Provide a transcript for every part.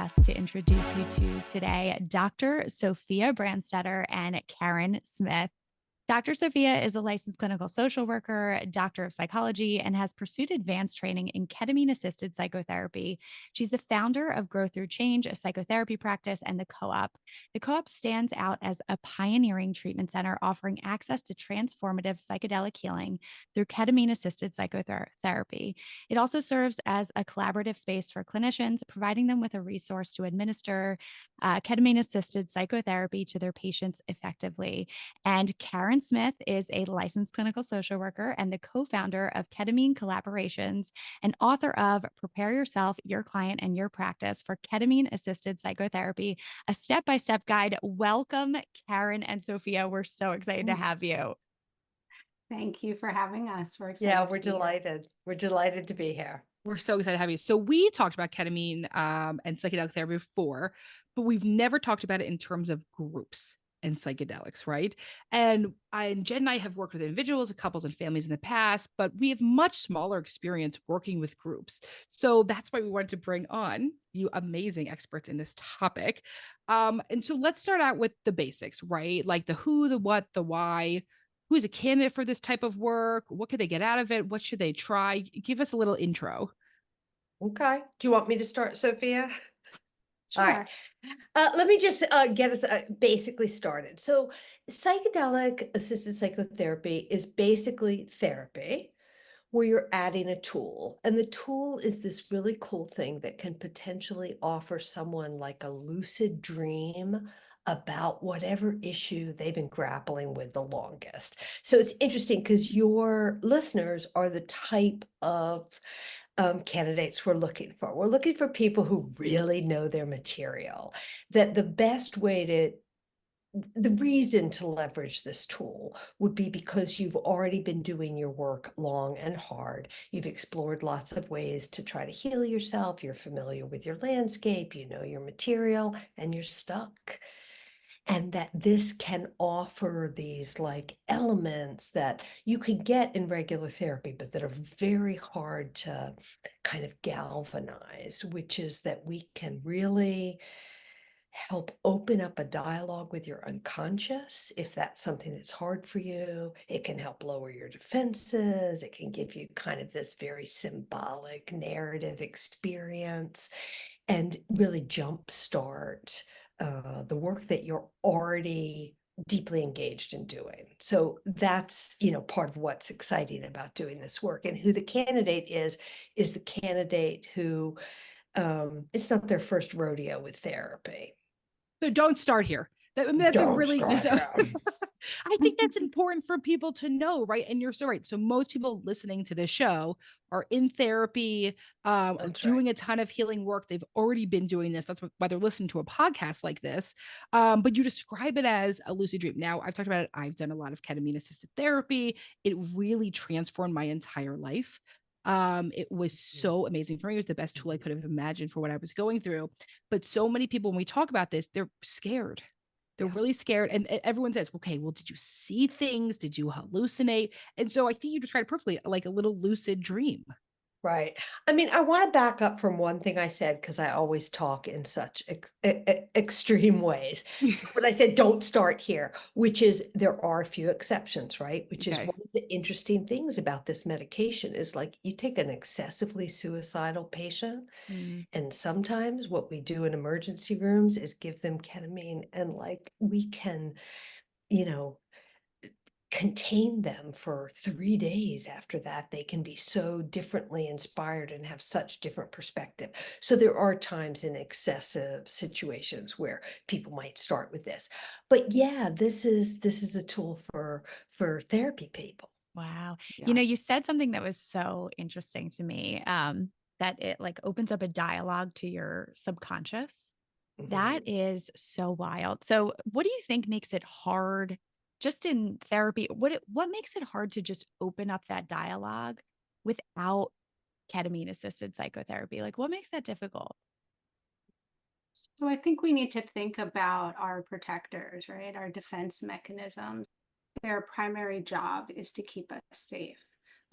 podcast to introduce you to today, Dr. Sophia Brandstetter and Karen Smith. Dr. Sophia is a licensed clinical social worker, doctor of psychology, and has pursued advanced training in ketamine assisted psychotherapy. She's the founder of Grow Through Change, a psychotherapy practice, and the Co-op. The Co-op stands out as a pioneering treatment center offering access to transformative psychedelic healing through ketamine assisted psychotherapy. It also serves as a collaborative space for clinicians, providing them with a resource to administer ketamine assisted psychotherapy to their patients effectively. And Karen Smith is a licensed clinical social worker and the co-founder of Ketamine Collaborations and author of Prepare Yourself, Your Client, and Your Practice for Ketamine Assisted Psychotherapy, a step-by-step guide. Welcome, Karen and Sophia. We're so excited to have you. Thank you for having us. We're excited. Yeah, we're delighted. We're delighted to be here. We're so excited to have you. So we talked about ketamine and psychedelic therapy before, but we've never talked about it in terms of groups and psychedelics, right? And Jen and I have worked with individuals, couples, and families in the past, but we have much smaller experience working with groups. So that's why we wanted to bring on you amazing experts in this topic. And so let's start out with the basics, right? Like the who, the what, the why. Who is a candidate for this type of work? What could they get out of it? What should they try? Give us a little intro. Okay. Do you want me to start, Sophia? Sure. All right. Let me just get us basically started. So psychedelic assisted psychotherapy is basically therapy where you're adding a tool. And the tool is this really cool thing that can potentially offer someone like a lucid dream about whatever issue they've been grappling with the longest. So it's interesting because your listeners are the type of candidates we're looking for. We're looking for people who really know their material, that the best way to the reason to leverage this tool would be because you've already been doing your work long and hard. You've explored lots of ways to try to heal yourself. You're familiar with your landscape, you know your material, and you're stuck. And that this can offer these like elements that you can get in regular therapy, but that are very hard to kind of galvanize, which is that we can really help open up a dialogue with your unconscious. If that's something that's hard for you, it can help lower your defenses. It can give you kind of this very symbolic narrative experience and really jumpstart the work that you're already deeply engaged in doing. So that's, part of what's exciting about doing this work. And who the candidate is the candidate who it's not their first rodeo with therapy. So don't start here. That's a really I think that's important for people to know, right? And you're so right. So most people listening to this show are in therapy, doing a ton of healing work. They've already been doing this. That's why they're listening to a podcast like this. But you describe it as a lucid dream. Now, I've talked about it. I've done a lot of ketamine assisted therapy. It really transformed my entire life. It was so amazing for me. It was the best tool I could have imagined for what I was going through. But so many people, when we talk about this, they're scared. They're really scared. And everyone says, okay, well, did you see things? Did you hallucinate? And so I think you described it perfectly, like a little lucid dream. Right. I mean, I want to back up from one thing I said, because I always talk in such extreme ways. So when I said don't start here, which is there are a few exceptions, right? Which is one of the interesting things about this medication is like you take an excessively suicidal patient, and sometimes what we do in emergency rooms is give them ketamine, and like we can, contain them for 3 days. After that, they can be so differently inspired and have such different perspective. So there are times in excessive situations where people might start with this, but yeah, this is a tool for therapy people. Wow. Yeah. You said something that was so interesting to me, that it like opens up a dialogue to your subconscious. That is so wild. So what do you think makes it hard just in therapy? What makes it hard to just open up that dialogue without ketamine assisted psychotherapy? Like what makes that difficult? So I think we need to think about our protectors, right? Our defense mechanisms. Their primary job is to keep us safe.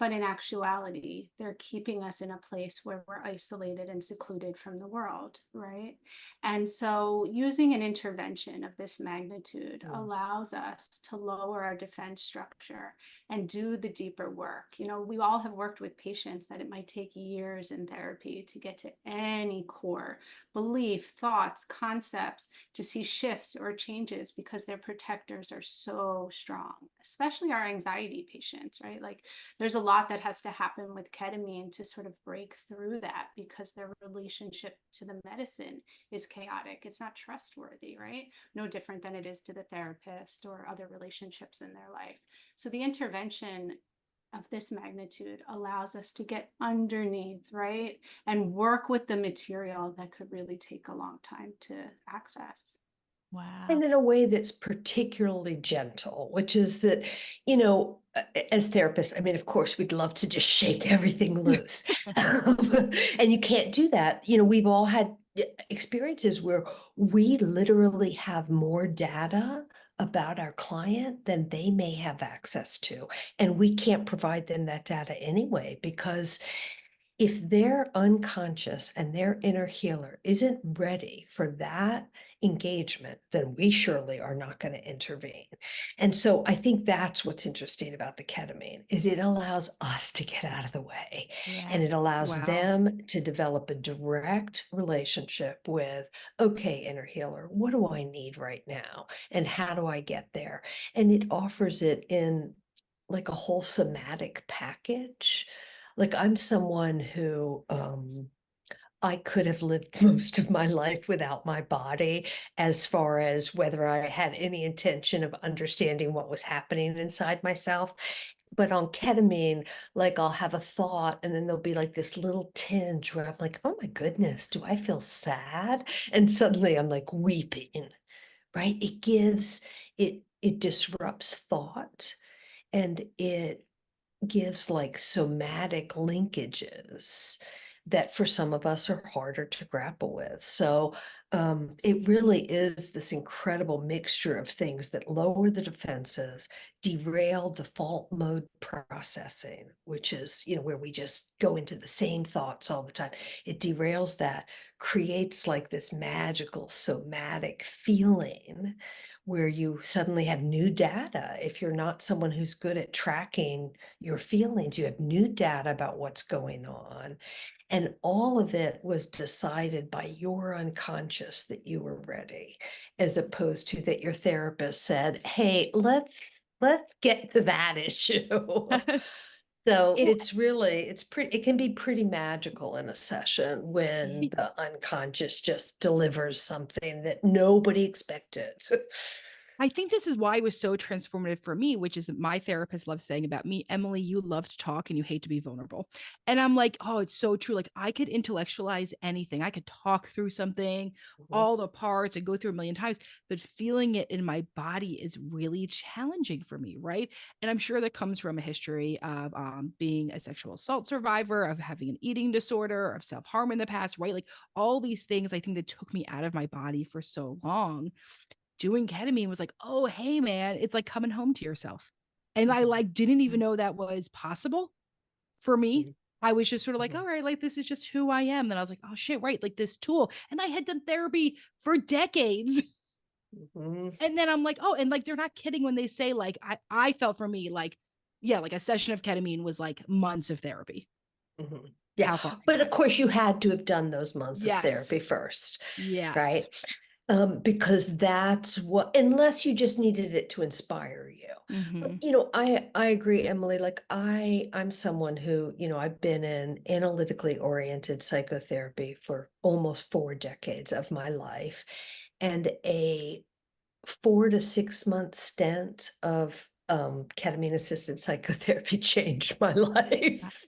But in actuality, they're keeping us in a place where we're isolated and secluded from the world, right? And so using an intervention of this magnitude allows us to lower our defense structure and do the deeper work. You know, we all have worked with patients that it might take years in therapy to get to any core belief, thoughts, concepts, to see shifts or changes because their protectors are so strong, especially our anxiety patients, right? Like there's a lot that has to happen with ketamine to sort of break through that because their relationship to the medicine is chaotic. It's not trustworthy, right? No different than it is to the therapist or other relationships in their life. So the intervention of this magnitude allows us to get underneath, right? And work with the material that could really take a long time to access. Wow. And in a way that's particularly gentle, which is that, as therapists, I mean, of course, we'd love to just shake everything loose. And you can't do that. We've all had experiences where we literally have more data about our client than they may have access to. And we can't provide them that data anyway, because if their unconscious and their inner healer isn't ready for that engagement, then we surely are not going to intervene. And so I think that's what's interesting about the ketamine is it allows us to get out of the way, and it allows them to develop a direct relationship with, okay, inner healer, what do I need right now? And how do I get there? And it offers it in like a whole somatic package. Like I'm someone who I could have lived most of my life without my body, as far as whether I had any intention of understanding what was happening inside myself. But on ketamine, like I'll have a thought and then there'll be like this little tinge where I'm like, oh my goodness, do I feel sad? And suddenly I'm like weeping, right? It disrupts thought, and it gives like somatic linkages that for some of us are harder to grapple with. So it really is this incredible mixture of things that lower the defenses, derail default mode processing, which is, where we just go into the same thoughts all the time. It derails that, creates like this magical somatic feeling where you suddenly have new data. If you're not someone who's good at tracking your feelings, you have new data about what's going on. And all of it was decided by your unconscious that you were ready, as opposed to that your therapist said, hey, let's get to that issue. So it can be pretty magical in a session when the unconscious just delivers something that nobody expected. I think this is why it was so transformative for me, which is that my therapist loves saying about me, Emmalee, you love to talk and you hate to be vulnerable. And I'm like, oh, it's so true. Like I could intellectualize anything. I could talk through something, all the parts, and go through a million times, but feeling it in my body is really challenging for me, right? And I'm sure that comes from a history of being a sexual assault survivor, of having an eating disorder, of self-harm in the past, right? Like all these things I think that took me out of my body for so long. Doing ketamine was like, oh, hey, man, it's like coming home to yourself. And I like didn't even know that was possible for me. I was just sort of like, all right, like this is just who I am. Then I was like, oh shit, right, like this tool. And I had done therapy for decades. And then I'm like, oh, and like they're not kidding when they say like I felt for me like, yeah, like a session of ketamine was like months of therapy. Yeah, How far but of course you had to have done those months of Yes. therapy first, Yes. right? Because that's what, unless you just needed it to inspire you. But, I agree, Emmalee. Like I'm someone who, I've been in analytically oriented psychotherapy for almost 4 decades of my life, and a 4 to 6 month stint of ketamine assisted psychotherapy changed my life.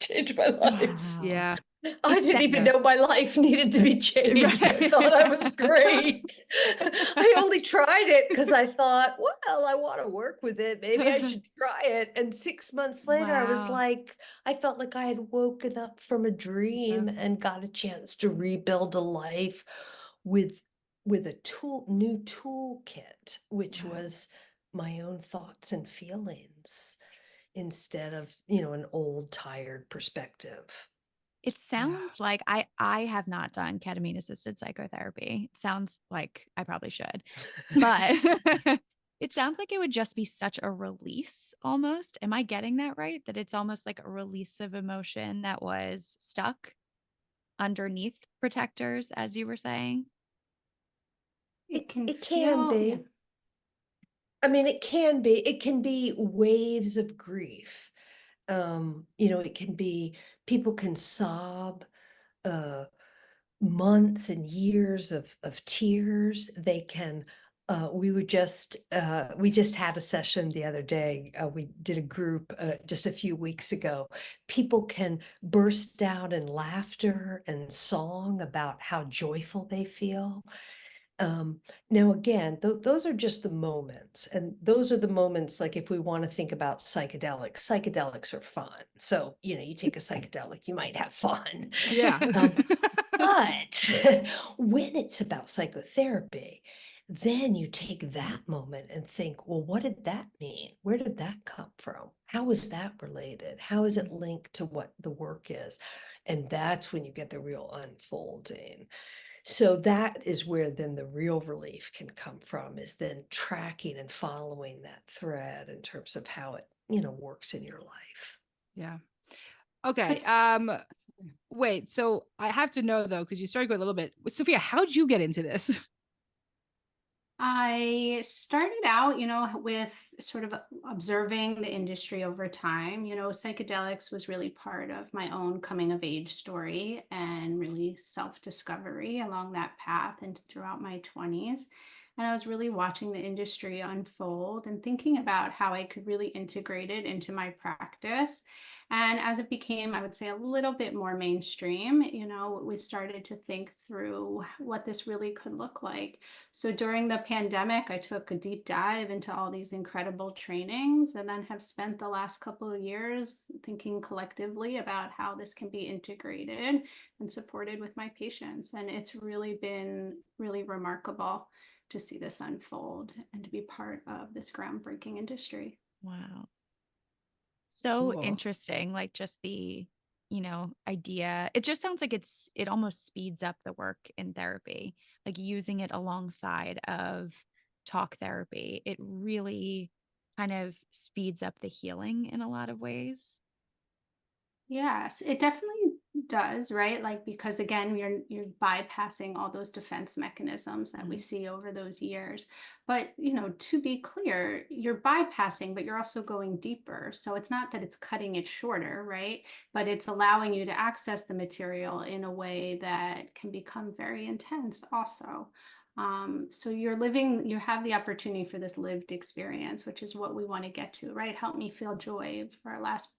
Changed my life. Wow. Yeah. I didn't even know my life needed to be changed. I thought I was great. I only tried it because I thought, well, I want to work with it. Maybe I should try it. And 6 months later, I was Wow. like, I felt like I had woken up from a dream and got a chance to rebuild a life with a new toolkit, which was my own thoughts and feelings. instead of, you know, an old tired perspective. It sounds like I have not done ketamine assisted psychotherapy. It sounds like I probably should, but it sounds like it would just be such a release almost. Am I getting that right? That it's almost like a release of emotion that was stuck underneath protectors, as you were saying? It can It can feel, be. yeah. I mean, it can be. It can be waves of grief. You know, it can be, people can sob, uh, months and years of tears. They can, we just had a session the other day. We did a group just a few weeks ago. People can burst out in laughter and song about how joyful they feel. Now again, those are just the moments, and those are the moments, like if we want to think about psychedelics are fun. So, you know, you take a psychedelic, you might have fun. Yeah. But when it's about psychotherapy, then you take that moment and think, well, what did that mean? Where did that come from? How is that related? How is it linked to what the work is? And that's when you get the real unfolding. So that is where then the real relief can come from, is then tracking and following that thread in terms of how it, you know, works in your life. Yeah. Okay. It's, Wait, so I have to know though, because you started going a little bit. Sophia, how'd you get into this? I started out, you know, with sort of observing the industry over time. You know, psychedelics was really part of my own coming of age story and really self-discovery along that path and throughout my 20s. And I was really watching the industry unfold and thinking about how I could really integrate it into my practice. And as it became, I would say, a little bit more mainstream, you know, we started to think through what this really could look like. So during the pandemic, I took a deep dive into all these incredible trainings and then have spent the last couple of years thinking collectively about how this can be integrated and supported with my patients. And it's really been really remarkable to see this unfold and to be part of this groundbreaking industry. Wow. So Cool. interesting. Like just the, idea. It just sounds like it almost speeds up the work in therapy, like using it alongside of talk therapy. It really kind of speeds up the healing in a lot of ways. Yes, it definitely does, right? Like because again, you're bypassing all those defense mechanisms that we see over those years. But, you know, to be clear, you're bypassing, but you're also going deeper. So it's not that it's cutting it shorter, right? But it's allowing you to access the material in a way that can become very intense also. So you have the opportunity for this lived experience, which is what we want to get to, right? Help me feel joy. For our last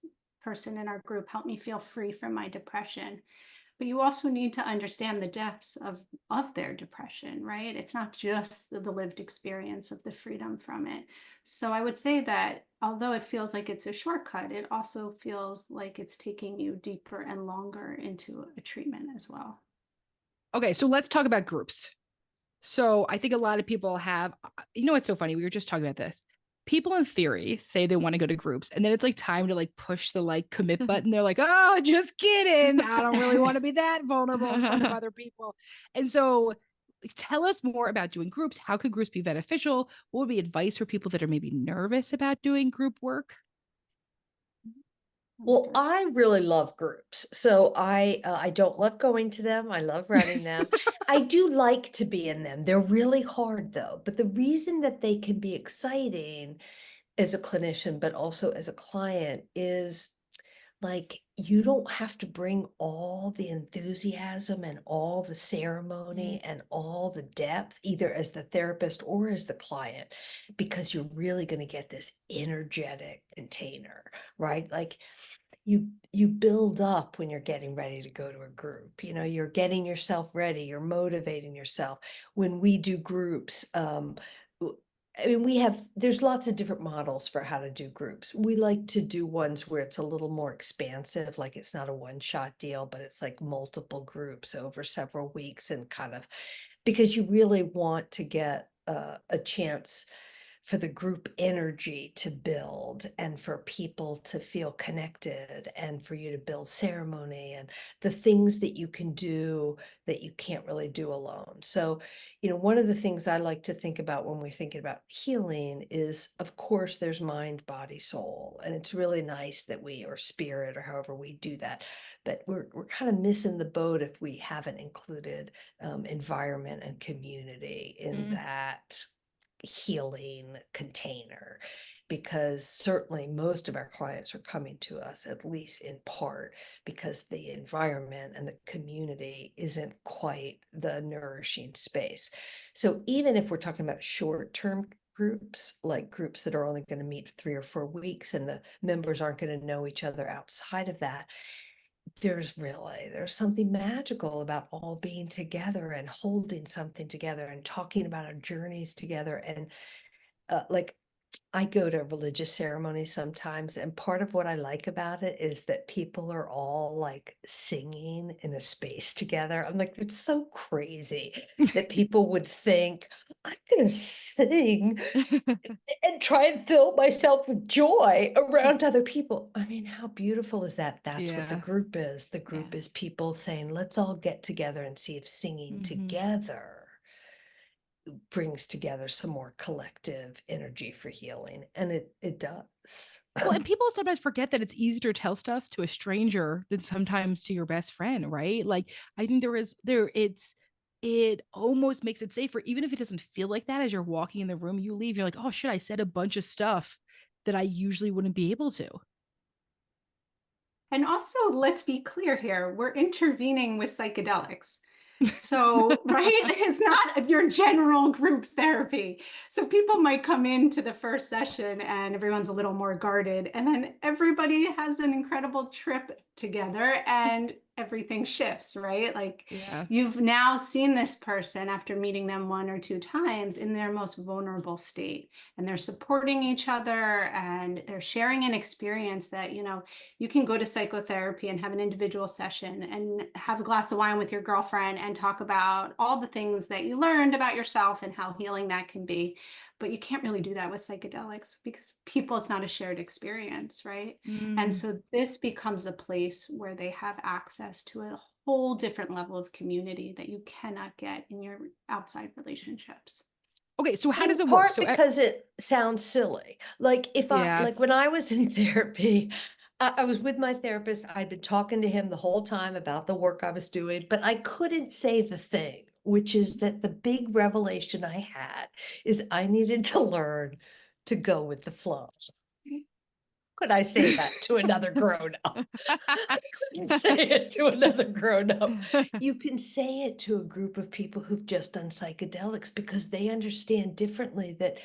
person in our group, help me feel free from my depression. But you also need to understand the depths of their depression, right? It's not just the lived experience of the freedom from it. So I would say that although it feels like it's a shortcut, it also feels like it's taking you deeper and longer into a treatment as well. Okay, so let's talk about groups. So I think a lot of people have, what's so funny? We were just talking about this. People in theory say they want to go to groups, and then it's like time to like push the like commit button. They're like, oh, just kidding. I don't really want to be that vulnerable in front of other people. And so tell us more about doing groups. How could groups be beneficial? What would be advice for people that are maybe nervous about doing group work? Well, I really love groups. So I don't love going to them. I love running them. I do like to be in them. They're really hard though. But the reason that they can be exciting as a clinician, but also as a client, is like you don't have to bring all the enthusiasm and all the ceremony and all the depth, either as the therapist or as the client, because you're really going to get this energetic container, right? Like you build up when you're getting ready to go to a group. You know, you're getting yourself ready, you're motivating yourself. When we do groups, I mean, there's lots of different models for how to do groups. We like to do ones where it's a little more expansive, like it's not a one-shot deal, but it's like multiple groups over several weeks, and kind of because you really want to get a chance for the group energy to build and for people to feel connected and for you to build ceremony and the things that you can do that you can't really do alone. So, one of the things I like to think about when we're thinking about healing is, of course, there's mind, body, soul, and it's really nice that or spirit, or however we do that. But we're kind of missing the boat if we haven't included environment and community in that healing container, because certainly most of our clients are coming to us, at least in part, because the environment and the community isn't quite the nourishing space. So even if we're talking about short-term groups, like groups that are only going to meet 3 or 4 weeks and the members aren't going to know each other outside of that, there's something magical about all being together and holding something together and talking about our journeys together. And like, I go to religious ceremonies sometimes, and part of what I like about it is that people are all like singing in a space together. I'm like, it's so crazy that people would think, I'm gonna sing and try and fill myself with joy around other people. I mean, how beautiful is that? That's what the Yeah. group is. The group is people saying, let's all get together and see if singing together brings together some more collective energy for healing. And it does. Well, and people sometimes forget that it's easier to tell stuff to a stranger than sometimes to your best friend, right? Like, I think it almost makes it safer, even if it doesn't feel like that. As you're walking in the room, you leave, you're like, oh shit, I said a bunch of stuff that I usually wouldn't be able to. And also, let's be clear here, we're intervening with psychedelics. So, right, it's not your general group therapy. So people might come into the first session and everyone's a little more guarded, and then everybody has an incredible trip together and everything shifts, right? Like, Yeah. you've now seen this person after meeting them 1 or 2 times in their most vulnerable state, and they're supporting each other and they're sharing an experience that, you can go to psychotherapy and have an individual session and have a glass of wine with your girlfriend and talk about all the things that you learned about yourself and how healing that can be. But you can't really do that with psychedelics because it's not a shared experience, right? And so this becomes a place where they have access to a whole different level of community that you cannot get in your outside relationships. Okay, so how does it In work? part because it sounds silly. Like like when I was in therapy, I was with my therapist. I'd been talking to him the whole time about the work I was doing, but I couldn't say the thing, which is that the big revelation I had is I needed to learn to go with the flow. Could I say that to another grown-up? I couldn't say it to another grown-up. You can say it to a group of people who've just done psychedelics because they understand differently that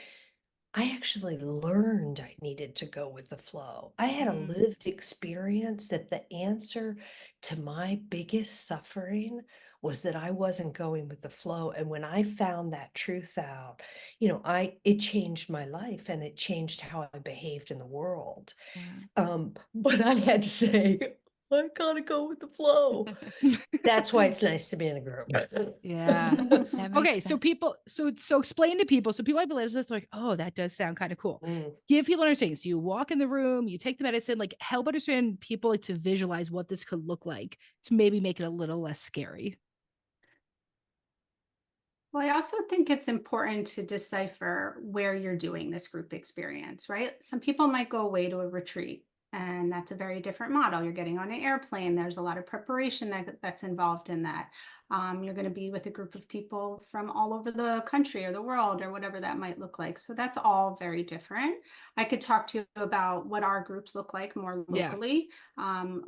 I actually learned I needed to go with the flow. I had a lived experience that the answer to my biggest suffering was that I wasn't going with the flow. And when I found that truth out, it changed my life and it changed how I behaved in the world. But I had to say, I gotta go with the flow. That's why it's nice to be in a group. Yeah. That makes Okay, sense. so explain to people. So people might be like, oh, that does sound kind of cool. Give people understanding. So you walk in the room, you take the medicine, like help understand people like to visualize what this could look like to maybe make it a little less scary. Well, I also think it's important to decipher where you're doing this group experience, right? Some people might go away to a retreat, and that's a very different model. You're getting on an airplane. There's a lot of preparation that's involved in that. You're going to be with a group of people from all over the country or the world or whatever that might look like. So that's all very different. I could talk to you about what our groups look like more locally,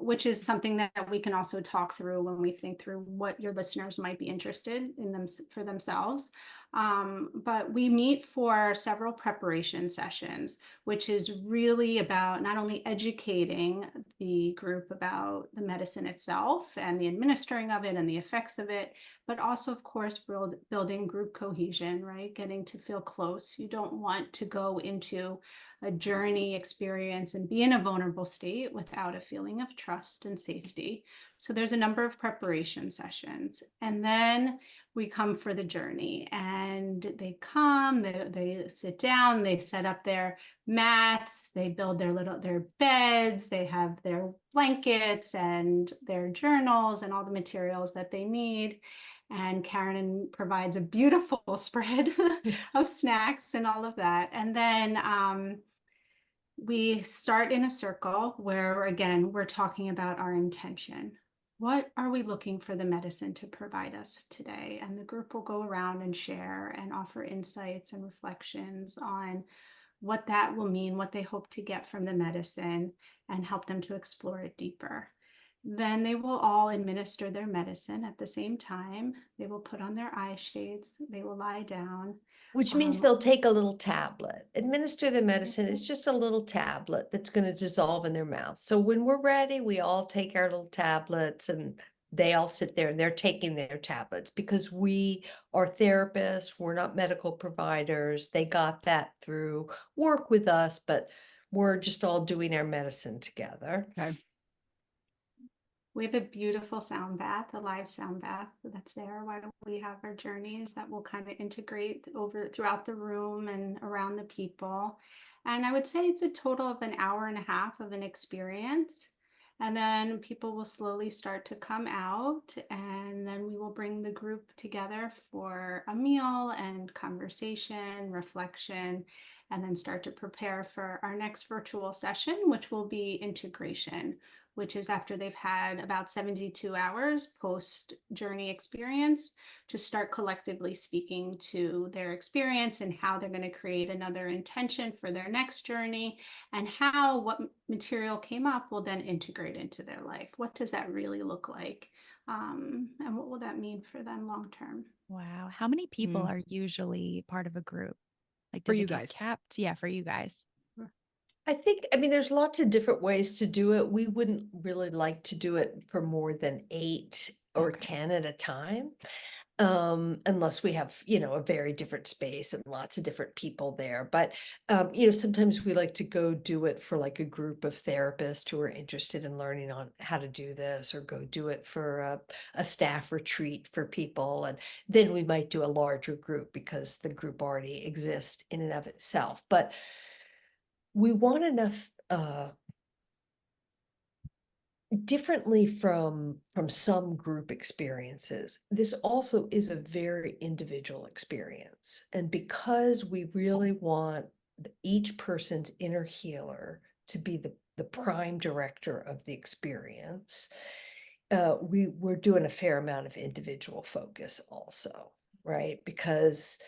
which is something that we can also talk through when we think through what your listeners might be interested in them for themselves. But we meet for several preparation sessions, which is really about not only educating the group about the medicine itself and the administering of it and the effects of it, but also, of course, building group cohesion, right? Getting to feel close. You don't want to go into a journey experience and be in a vulnerable state without a feeling of trust and safety. So there's a number of preparation sessions. And then we come for the journey, and they come, they sit down, they set up their mats, they build their beds, they have their blankets and their journals and all the materials that they need. And Karen provides a beautiful spread of snacks and all of that. And then we start in a circle where, again, we're talking about our intention. What are we looking for the medicine to provide us today? And the group will go around and share and offer insights and reflections on what that will mean, what they hope to get from the medicine, and help them to explore it deeper. Then they will all administer their medicine at the same time. They will put on their eye shades. They will lie down. Which means they'll take a little tablet. Administer the medicine is just a little tablet that's going to dissolve in their mouth. So when we're ready, we all take our little tablets and they all sit there and they're taking their tablets because we are therapists. We're not medical providers. They got that through work with us, but we're just all doing our medicine together. Okay. We have a beautiful sound bath, a live sound bath that's there while we have our journeys that will kind of integrate over throughout the room and around the people. And I would say it's a total of an hour and a half of an experience. And then people will slowly start to come out, and then we will bring the group together for a meal and conversation, reflection, and then start to prepare for our next virtual session, which will be integration, which is after they've had about 72 hours post-journey experience to start collectively speaking to their experience and how they're going to create another intention for their next journey, and how what material came up will then integrate into their life. What does that really look like? And what will that mean for them long-term? Wow. How many people are usually part of a group? Like, For does you it get guys? capped? Yeah, for you guys. I mean, there's lots of different ways to do it. We wouldn't really like to do it for more than 8 or Okay. 10 at a time. Unless we have, a very different space and lots of different people there. But, sometimes we like to go do it for like a group of therapists who are interested in learning on how to do this, or go do it for a staff retreat for people. And then we might do a larger group because the group already exists in and of itself. But we want enough, differently from some group experiences, this also is a very individual experience. And because we really want each person's inner healer to be the prime director of the experience, we're doing a fair amount of individual focus also, right? Because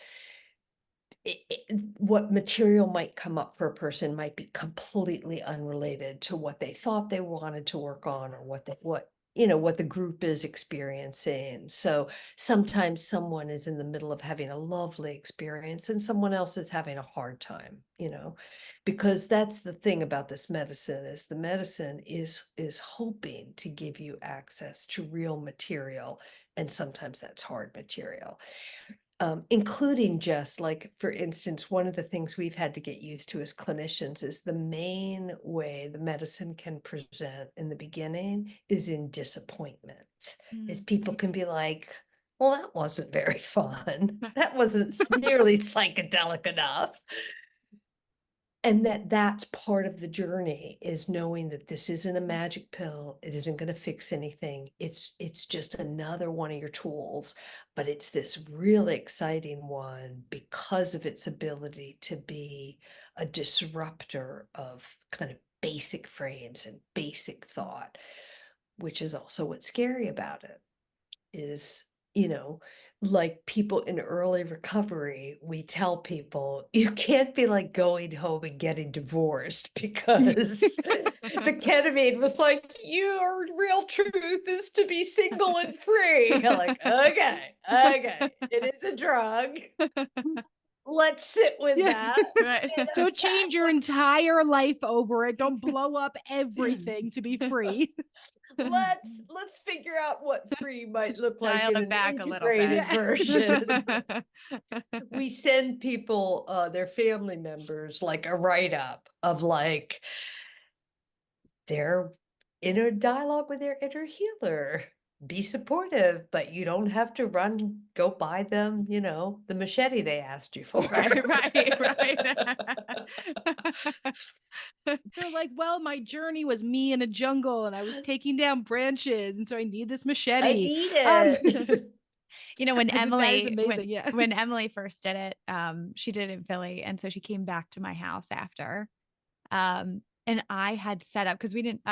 what material might come up for a person might be completely unrelated to what they thought they wanted to work on, or what the group is experiencing. So sometimes someone is in the middle of having a lovely experience and someone else is having a hard time, because that's the thing about this medicine, is the medicine is hoping to give you access to real material, and sometimes that's hard material. Including just like, for instance, one of the things we've had to get used to as clinicians is the main way the medicine can present in the beginning is in disappointment. Is people can be like, well, that wasn't very fun. That wasn't nearly psychedelic enough. And that's part of the journey, is knowing that this isn't a magic pill. It isn't going to fix anything. It's just another one of your tools, but it's this really exciting one because of its ability to be a disruptor of kind of basic frames and basic thought, which is also what's scary about it. Is, like people in early recovery, we tell people you can't be like going home and getting divorced because the ketamine was like, your real truth is to be single and free. You're like, okay, it is a drug. Let's sit with that. Right. Don't change your entire life over it. Don't blow up everything to be free. let's figure out what free might look like Dial in it an back a little integrated bit. version. We send people, their family members, like a write-up of like their inner dialogue with their inner healer. Be supportive, but you don't have to go buy them, the machete they asked you for. Right. They're like, well, my journey was me in a jungle and I was taking down branches. And so I need this machete. I need it. When I think that is Emmalee, amazing. Yeah. when Emmalee first did it, she did it in Philly. And so she came back to my house after. And I had set up because she didn't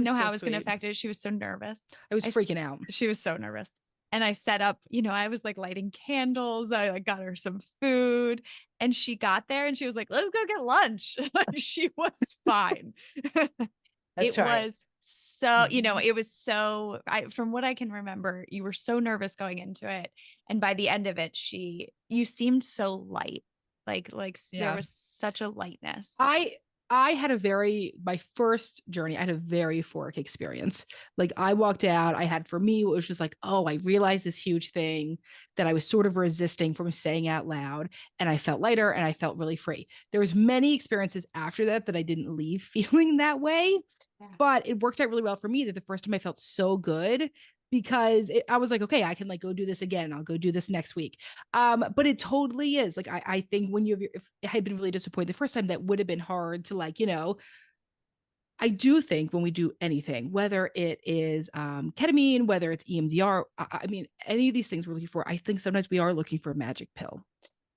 know was how so I was going to sweet. affect it. She was so nervous. I was freaking out. She was so nervous. And I set up, I was like lighting candles. I like got her some food and she got there and she was like, let's go get lunch. Like she was fine. That's right. Was so, it was so, from what I can remember, you were so nervous going into it. And by the end of it, you seemed so light. Like there was such a lightness. I had my first journey, I had a very euphoric experience. Like I walked out, for me, it was just like, oh, I realized this huge thing that I was sort of resisting from saying out loud. And I felt lighter and I felt really free. There was many experiences after that I didn't leave feeling that way, but it worked out really well for me that the first time I felt so good because I was like, okay, I can like go do this again. I'll go do this next week. But it totally is like, I think when if I had been really disappointed the first time, that would have been hard to like, I do think when we do anything, whether it is ketamine, whether it's EMDR, I mean, any of these things we're looking for, I think sometimes we are looking for a magic pill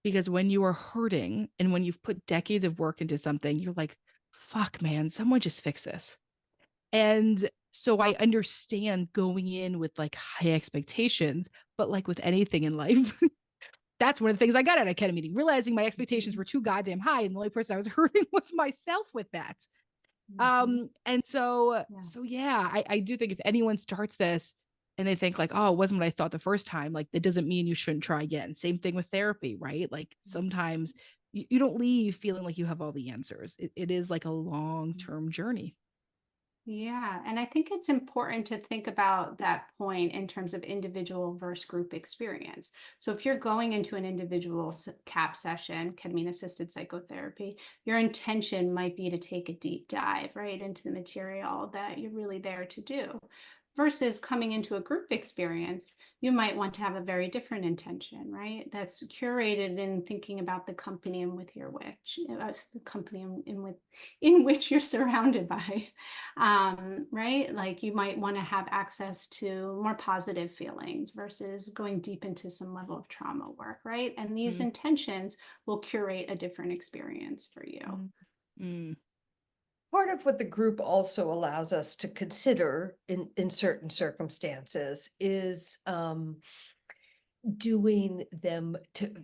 because when you are hurting and when you've put decades of work into something, you're like, fuck, man, someone just fix this. And so I understand going in with like high expectations, but like with anything in life, that's one of the things I got out of ketamine, realizing my expectations were too goddamn high. And the only person I was hurting was myself with that. And so yeah, I do think if anyone starts this and they think like, oh, it wasn't what I thought the first time, like that doesn't mean you shouldn't try again. Same thing with therapy, right? Like sometimes you don't leave feeling like you have all the answers. It is like a long-term journey. Yeah. And I think it's important to think about that point in terms of individual versus group experience. So if you're going into an individual CAP session, ketamine assisted psychotherapy, your intention might be to take a deep dive right into the material that you're really there to do. Versus coming into a group experience, you might want to have a very different intention, right? That's curated in thinking about the company in the company in which you're surrounded by, right? Like you might want to have access to more positive feelings versus going deep into some level of trauma work, right? And these intentions will curate a different experience for you. Part of what the group also allows us to consider in certain circumstances is doing them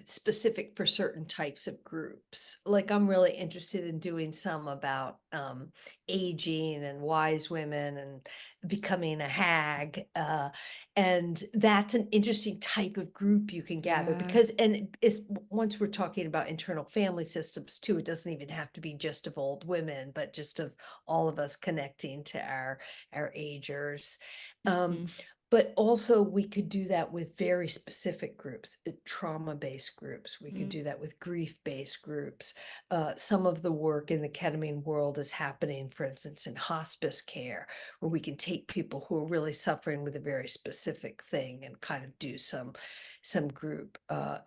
specific for certain types of groups. Like I'm really interested in doing some about aging and wise women and becoming a hag. And that's an interesting type of group you can gather because, and it's, once we're talking about internal family systems too, it doesn't even have to be just of old women, but just of all of us connecting to our agers. But also we could do that with very specific groups, trauma-based groups. We could do that with grief-based groups. Some of the work in the ketamine world is happening, for instance, in hospice care, where we can take people who are really suffering with a very specific thing and kind of do some group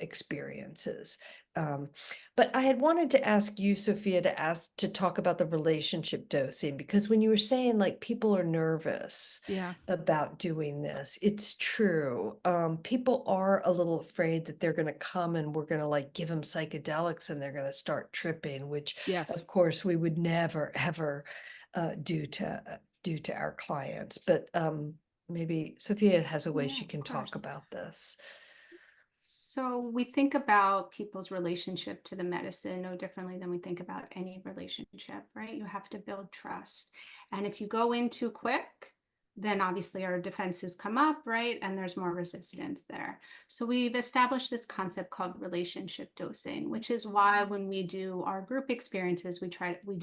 experiences. But I had wanted to ask you, Sophia, to talk about the relationship dosing, because when you were saying like people are nervous about doing this, it's true. People are a little afraid that they're going to come and we're going to like give them psychedelics and they're going to start tripping, which of course we would never ever do to our clients. But maybe Sophia has a way she can talk about this. So we think about people's relationship to the medicine no differently than we think about any relationship, right? You have to build trust. And if you go in too quick, then obviously our defenses come up, right? And there's more resistance there. So we've established this concept called relationship dosing, which is why when we do our group experiences, we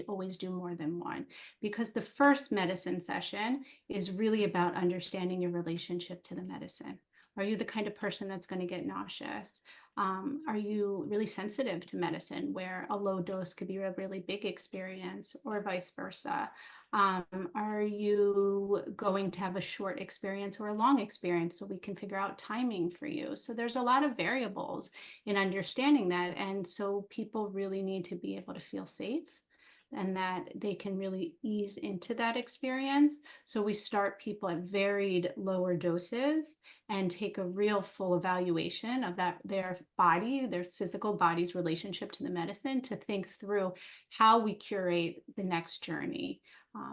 always do more than one, because the first medicine session is really about understanding your relationship to the medicine. Are you the kind of person that's going to get nauseous? Are you really sensitive to medicine, where a low dose could be a really big experience, or vice versa? Are you going to have a short experience or a long experience, so we can figure out timing for you? So there's a lot of variables in understanding that. And so people really need to be able to feel safe and that they can really ease into that experience. So we start people at varied lower doses and take a real full evaluation of that, their body, their physical body's relationship to the medicine, to think through how we curate the next journey.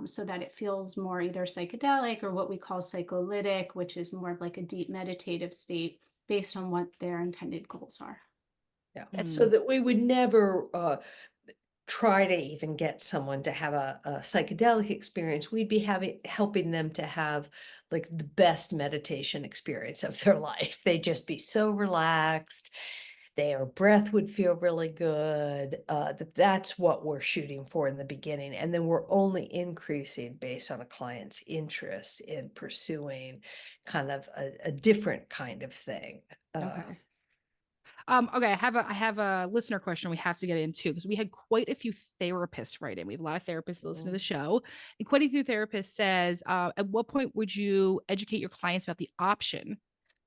So that it feels more either psychedelic or what we call psycholytic, which is more of like a deep meditative state based on what their intended goals are. Yeah. And so that we would never try to even get someone to have a psychedelic experience. We'd be helping them to have like the best meditation experience of their life. They'd just be so relaxed. Their breath would feel really good. That's what we're shooting for in the beginning. And then we're only increasing based on a client's interest in pursuing kind of a different kind of thing. Okay. Okay, I have a listener question we have to get into, because we had quite a few therapists write in. We have a lot of therapists that listen to the show, and quite a few therapists says, at what point would you educate your clients about the option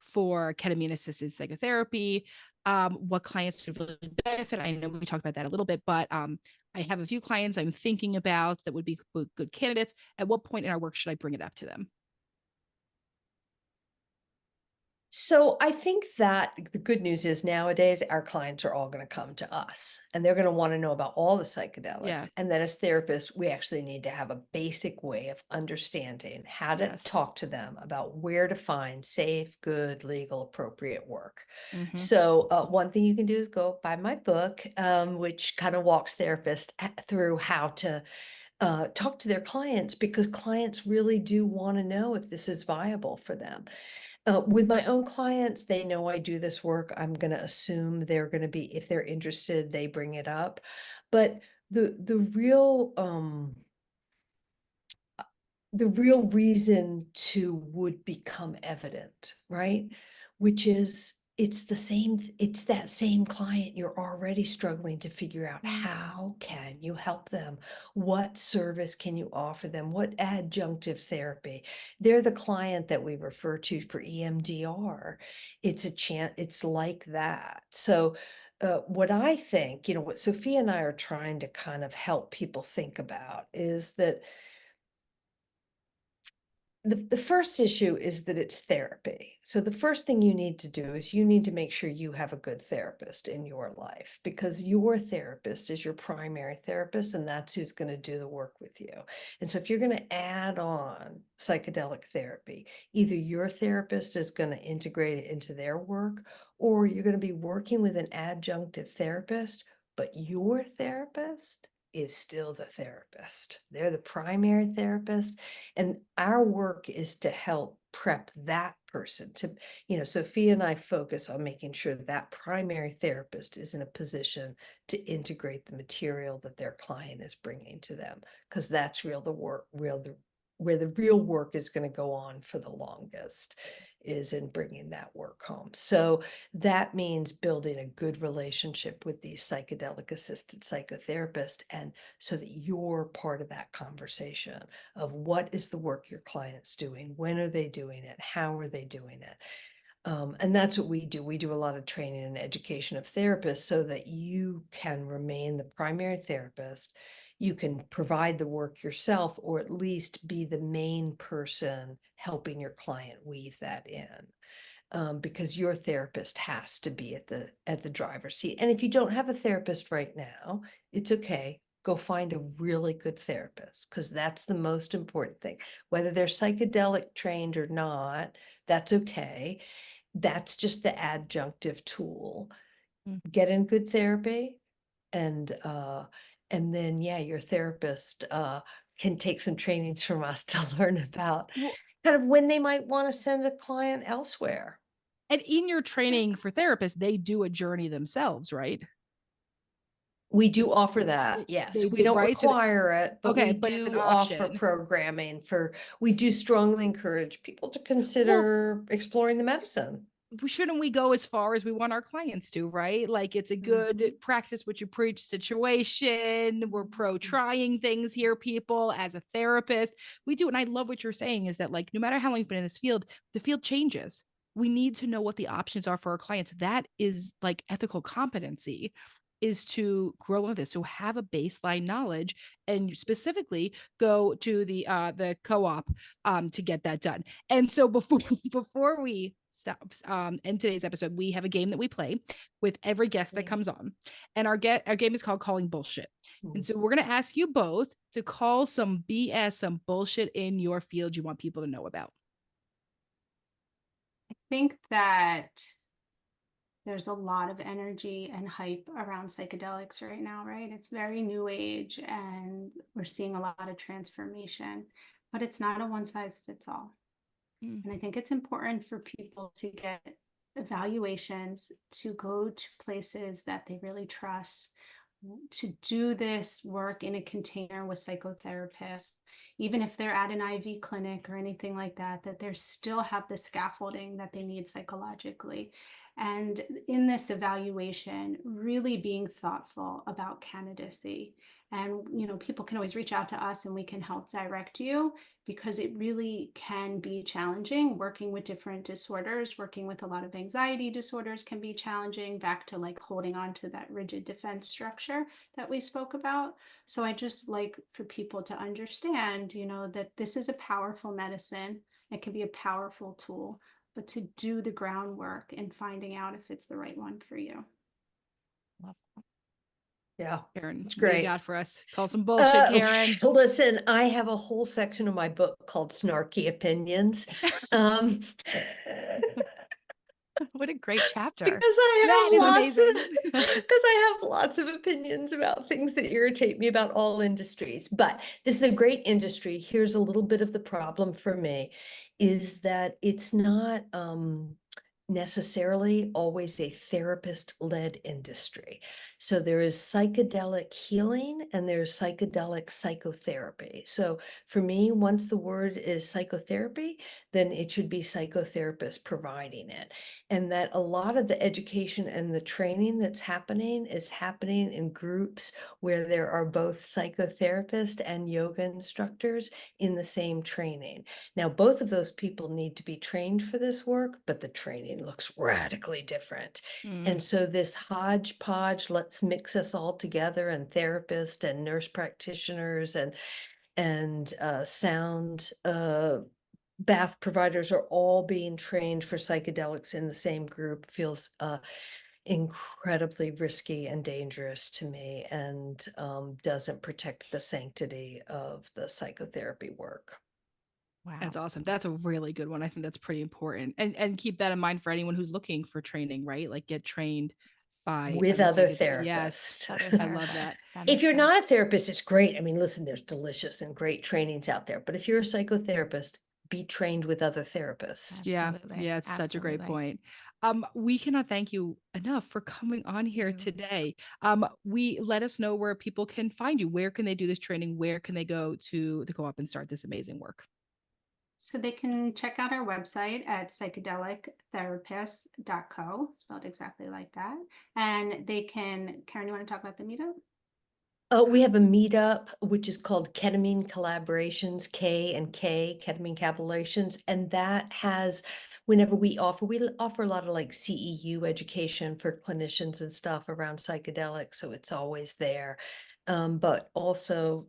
for ketamine assisted psychotherapy? What clients would really benefit? I know we talked about that a little bit, but I have a few clients I'm thinking about that would be good candidates. At what point in our work should I bring it up to them? So I think that the good news is nowadays our clients are all going to come to us, and they're going to want to know about all the psychedelics. Yeah. And then as therapists, we actually need to have a basic way of understanding how to Yes. talk to them about where to find safe, good, legal, appropriate work. Mhm. So one thing you can do is go buy my book, which kind of walks therapists through how to talk to their clients, because clients really do want to know if this is viable for them. With my own clients, they know I do this work. I'm going to assume they're going to be, if they're interested, they bring it up. But the real reason to would become evident, right? Which is it's that same client you're already struggling to figure out. How can you help them? What service can you offer them? What adjunctive therapy? They're the client that we refer to for EMDR. It's like that. So what I think, what Sophia and I are trying to kind of help people think about is that the first issue is that it's therapy. So the first thing you need to do is you need to make sure you have a good therapist in your life, because your therapist is your primary therapist, and that's who's going to do the work with you. And so if you're going to add on psychedelic therapy, either your therapist is going to integrate it into their work, or you're going to be working with an adjunctive therapist, but your therapist is still the therapist. They're the primary therapist. And our work is to help prep that person to, Sophia and I focus on making sure that primary therapist is in a position to integrate the material that their client is bringing to them, because that's where the real work is going to go on for the longest, is in bringing that work home. So that means building a good relationship with these psychedelic assisted psychotherapists, and so that you're part of that conversation of what is the work your client's doing, when are they doing it, how are they doing it. And that's what we do. We do a lot of training and education of therapists so that you can remain the primary therapist. You can provide the work yourself, or at least be the main person helping your client weave that in. Because your therapist has to be at the driver's seat. And if you don't have a therapist right now, it's okay. Go find a really good therapist, because that's the most important thing. Whether they're psychedelic trained or not, that's okay. That's just the adjunctive tool. Get in good therapy, and then your therapist can take some trainings from us to learn about kind of when they might want to send a client elsewhere. And in your training for therapists, they do a journey themselves, right? We do offer that, yes. They We do, don't right? So require it, but okay, we but it's an do offer option. programming we do strongly encourage people to Well, consider exploring the medicine. shouldn't we go as far as we want our clients to, right? Like it's a good practice what you preach situation. We're pro trying things here, people. As a therapist, we do. And I love what you're saying is that, like, no matter how long you've been in this field, the field changes. We need to know what the options are for our clients. That is like ethical competency, is to grow on this. So have a baseline knowledge and specifically go to the co-op to get that done. And so before we stop in today's episode, we have a game that we play with every guest that comes on. And our game is called Calling Bullshit. And so we're going to ask you both to call some BS, some bullshit in your field you want people to know about. I think that there's a lot of energy and hype around psychedelics right now, right? It's very new age and we're seeing a lot of transformation, but it's not a one size fits all. And I think it's important for people to get evaluations, to go to places that they really trust, to do this work in a container with psychotherapists, even if they're at an IV clinic or anything like that, that they still have the scaffolding that they need psychologically. And in this evaluation, really being thoughtful about candidacy. And, you know, people can always reach out to us and we can help direct you, because it really can be challenging working with different disorders. Working with a lot of anxiety disorders can be challenging, back to like holding on to that rigid defense structure that we spoke about. So I just like for people to understand, you know, that this is a powerful medicine. It can be a powerful tool, but to do the groundwork and finding out if it's the right one for you. Yeah, Karen, it's what do great. you got for us? Call some bullshit, Karen. Listen, I have a whole section of my book called Snarky Opinions. What a great chapter. Because I have because I have lots of opinions about things that irritate me about all industries. But this is a great industry. Here's a little bit of the problem for me, is that it's not necessarily always a therapist-led industry. So there is psychedelic healing and there's psychedelic psychotherapy. So for me, once the word is psychotherapy, then it should be psychotherapists providing it. And that a lot of the education and the training that's happening is happening in groups where there are both psychotherapists and yoga instructors in the same training. Now, both of those people need to be trained for this work, but the training looks radically different. And so this hodgepodge, let's mix us all together, and therapists and nurse practitioners and sound bath providers are all being trained for psychedelics in the same group, feels incredibly risky and dangerous to me, and doesn't protect the sanctity of the psychotherapy work. Wow. That's awesome. That's a really good one. I think that's pretty important. And keep that in mind for anyone who's looking for training, right? Like get trained by With other psychotherapists. Yes. therapists. I love that. If you're not a therapist, it's great. I mean, listen, there's delicious and great trainings out there. But if you're a psychotherapist, be trained with other therapists. Absolutely. Yeah, it's such a great Absolutely. point. We cannot thank you enough for coming on here today. We let us know where people can find you. Where can they do this training? Where can they go to the co-op and start this amazing work? So they can check out our website at psychedelictherapist.co, spelled exactly like that. And they can, Karen, you want to talk about the meetup? We have a meetup, which is called Ketamine Collaborations, Ketamine Collaborations. And that has, whenever we offer a lot of like CEU education for clinicians and stuff around psychedelics. So it's always there. But also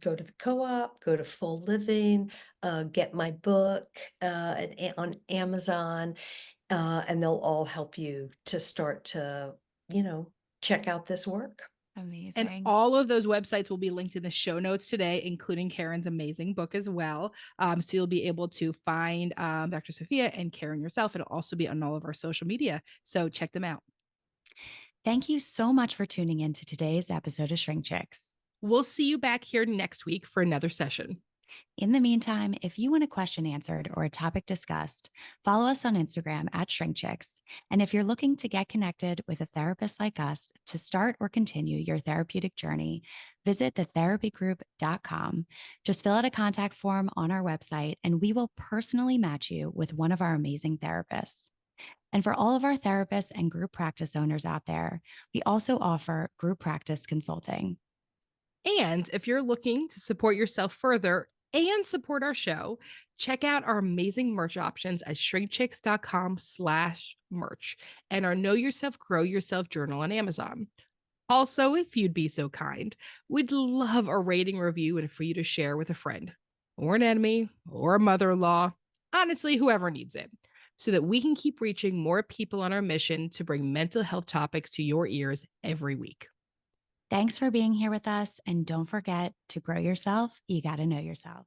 go to the co-op, go to Full Living, get my book on Amazon, and they'll all help you to start to, check out this work. Amazing. And all of those websites will be linked in the show notes today, including Karen's amazing book as well. So you'll be able to find Dr. Sophia and Karen yourself. It'll also be on all of our social media. So check them out. Thank you so much for tuning in to today's episode of Shrink Chicks. We'll see you back here next week for another session. In the meantime, if you want a question answered or a topic discussed, follow us on Instagram at ShrinkChicks. And if you're looking to get connected with a therapist like us to start or continue your therapeutic journey, visit thetherapygroup.com. Just fill out a contact form on our website, and we will personally match you with one of our amazing therapists. And for all of our therapists and group practice owners out there, we also offer group practice consulting. And if you're looking to support yourself further and support our show, check out our amazing merch options at shrinkchicks.com/merch and our Know Yourself, Grow Yourself journal on Amazon. Also, if you'd be so kind, we'd love a rating, review, and for you to share with a friend or an enemy or a mother-in-law, honestly, whoever needs it, so that we can keep reaching more people on our mission to bring mental health topics to your ears every week. Thanks for being here with us. And don't forget, to grow yourself, you got to know yourself.